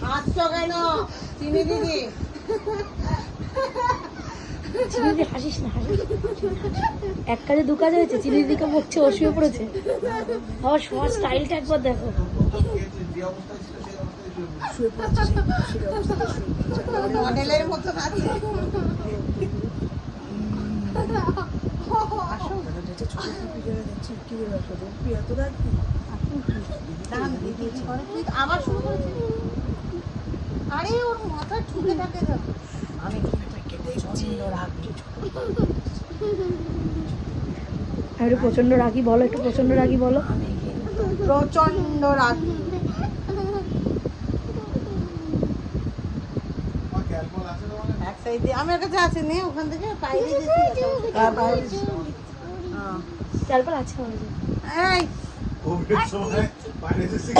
হাসছো কেন চিনি দিদি? চিনি দিদি হাসিস না, হাসিস না। এক কাজে দু কাজ হয়েছে, চিনি দিদিকে বকছে, ও শুয়ে পড়েছে। আবার শোয়ার স্টাইলটা একবার দেখো। মডেলের মতো আছে। আবার শুরু করেছি। আরে ওর মাথা ঠুকে থাকে দেখো। আমি একটু প্রচন্ড রাগি বলো, একটু প্রচন্ড রাগি বলো। প্রচন্ড রাগি। এক সাইডে আমার কাছে আছে, নে ওখান থেকে বাইরে যেতে। চালপাল আছে আমাদের। এই কোভিড সময় বাইরে এসে